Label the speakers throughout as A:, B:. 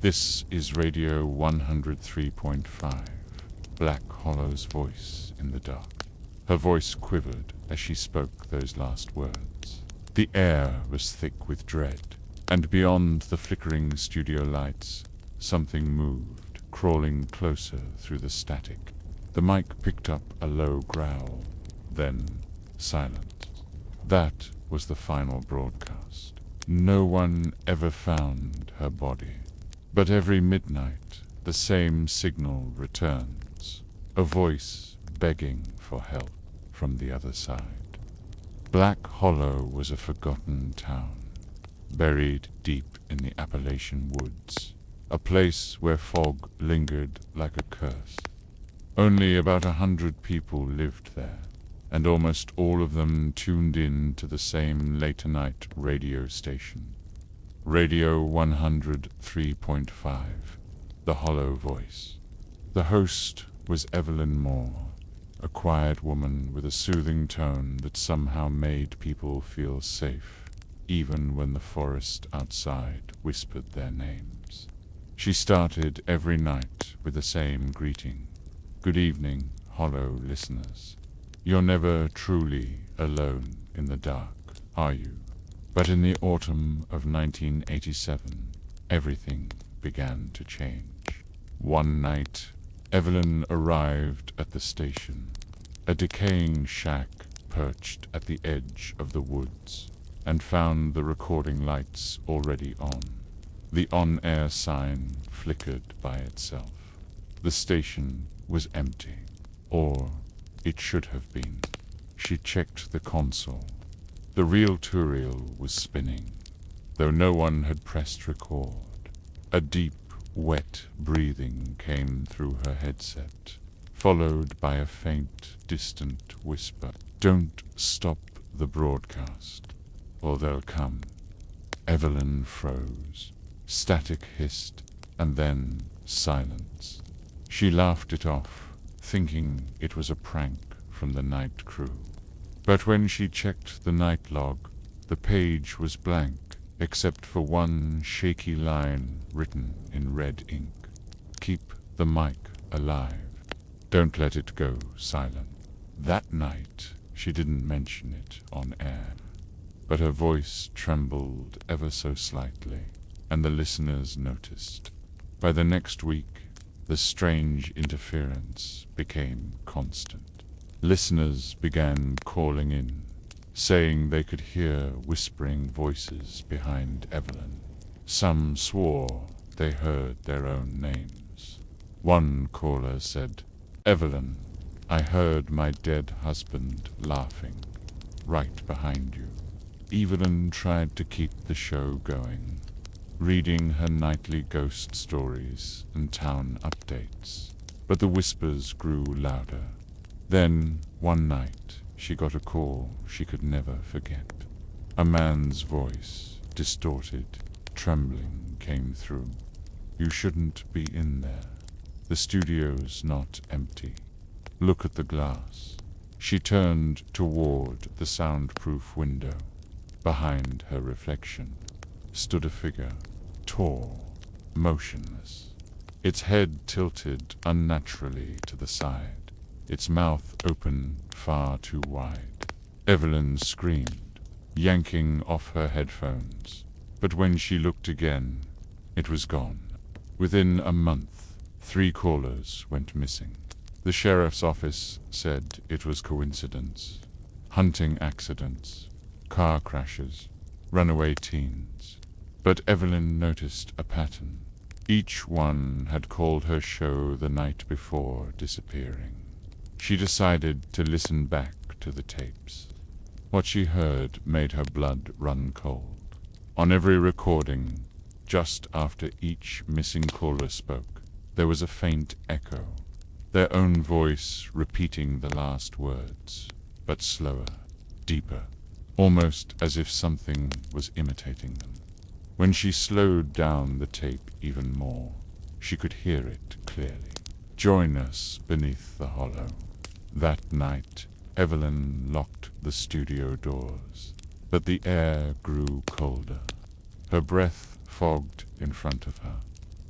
A: This is Radio 103.5, Black Hollow's voice in the dark. Her voice quivered as she spoke those last words. The air was thick with dread, and beyond the flickering studio lights, something moved, crawling closer through the static. The mic picked up a low growl, then silence. That was the final broadcast. No one ever found her body. But every midnight, the same signal returns, a voice begging for help from the other side. Black Hollow was a forgotten town, buried deep in the Appalachian woods, a place where fog lingered like a curse. Only about 100 people lived there, and almost all of them tuned in to the same late-night radio station. Radio 103.5, The Hollow Voice. The host was Evelyn Moore, a quiet woman with a soothing tone that somehow made people feel safe, even when the forest outside whispered their names. She started every night with the same greeting. Good evening, Hollow listeners. You're never truly alone in the dark, are you? But in the autumn of 1987, everything began to change. One night, Evelyn arrived at the station, a decaying shack perched at the edge of the woods, and found the recording lights already on. The on-air sign flickered by itself. The station was empty, or it should have been. She checked the console. The reel-to-reel was spinning, though no one had pressed record. A deep, wet breathing came through her headset, followed by a faint, distant whisper. Don't stop the broadcast, or they'll come. Evelyn froze. Static hissed, and then silence. She laughed it off, thinking it was a prank from the night crew. But when she checked the night log, the page was blank, except for one shaky line written in red ink. Keep the mic alive. Don't let it go silent. That night, she didn't mention it on air, but her voice trembled ever so slightly, and the listeners noticed. By the next week, the strange interference became constant. Listeners began calling in, saying they could hear whispering voices behind Evelyn. Some swore they heard their own names. One caller said, "Evelyn, I heard my dead husband laughing right behind you." Evelyn tried to keep the show going, reading her nightly ghost stories and town updates, but the whispers grew louder. Then, one night, she got a call she could never forget. A man's voice, distorted, trembling, came through. "You shouldn't be in there. The studio's not empty. Look at the glass." She turned toward the soundproof window. Behind her reflection stood a figure, tall, motionless, its head tilted unnaturally to the side, its mouth open far too wide. Evelyn screamed, yanking off her headphones, but when she looked again, it was gone. Within a month, 3 callers went missing. The sheriff's office said it was coincidence. Hunting accidents, car crashes, runaway teens. But Evelyn noticed a pattern. Each one had called her show the night before disappearing. She decided to listen back to the tapes. What she heard made her blood run cold. On every recording, just after each missing caller spoke, there was a faint echo, their own voice repeating the last words, but slower, deeper, almost as if something was imitating them. When she slowed down the tape even more, she could hear it clearly. "Join us beneath the hollow." That night, Evelyn locked the studio doors, but the air grew colder. Her breath fogged in front of her.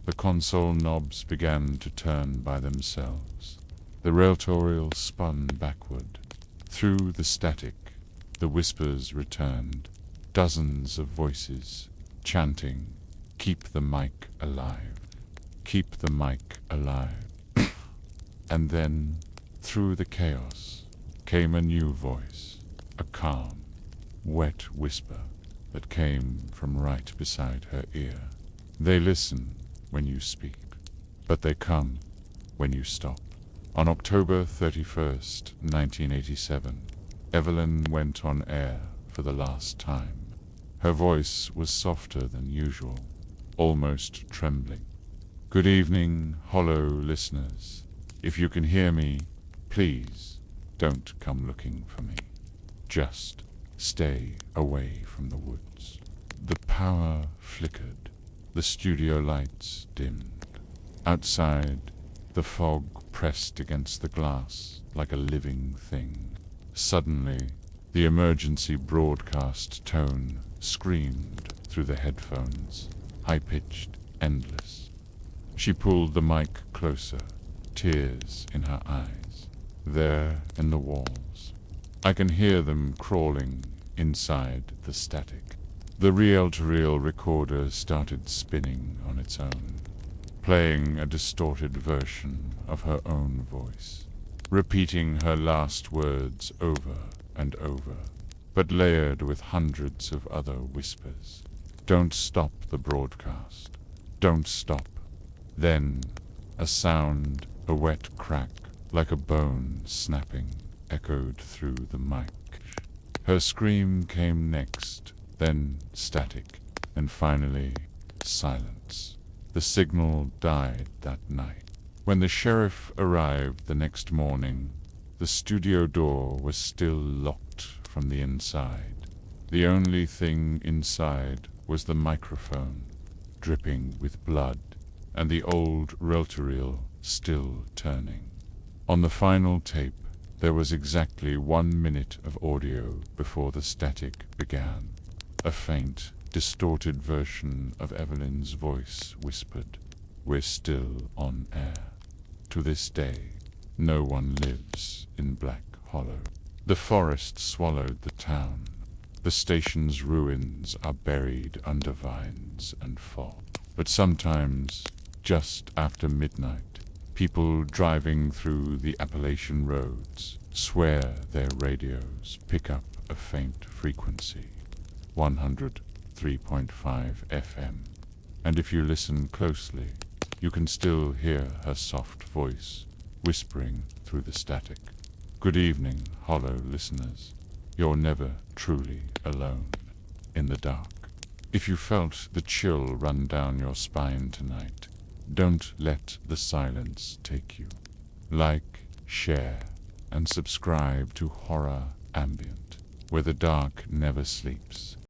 A: The console knobs began to turn by themselves. The rail-to-reel spun backward. Through the static, the whispers returned. Dozens of voices, chanting, "Keep the mic alive. Keep the mic alive." And then, through the chaos, came a new voice, a calm, wet whisper that came from right beside her ear. They listen when you speak, but they come when you stop. On October 31st, 1987, Evelyn went on air for the last time. Her voice was softer than usual, almost trembling. "Good evening, hollow listeners. If you can hear me, please don't come looking for me. Just stay away from the woods." The power flickered. The studio lights dimmed. Outside, the fog pressed against the glass like a living thing. Suddenly, the emergency broadcast tone screamed through the headphones, high-pitched, endless. She pulled the mic closer, tears in her eyes. There in the walls, I can hear them crawling inside the static. The reel-to-reel recorder started spinning on its own, playing a distorted version of her own voice, repeating her last words over and over, but layered with hundreds of other whispers. "Don't stop the broadcast. Don't stop." Then, a sound, a wet crack, like a bone snapping, echoed through the mic. Her scream came next, then static, and finally silence. The signal died that night. When the sheriff arrived the next morning, the studio door was still locked from the inside. The only thing inside was the microphone, dripping with blood, and the old reel-to-reel still turning. On the final tape, there was exactly 1 minute of audio before the static began. A faint, distorted version of Evelyn's voice whispered, "We're still on air." To this day, no one lives in Black Hollow. The forest swallowed the town. The station's ruins are buried under vines and fog. But sometimes, just after midnight, people driving through the Appalachian roads swear their radios pick up a faint frequency, 103.5 FM. And if you listen closely, you can still hear her soft voice whispering through the static. Good evening, hollow listeners. You're never truly alone in the dark. If you felt the chill run down your spine tonight, don't let the silence take you. Like, share, and subscribe to Horror Ambient, where the dark never sleeps.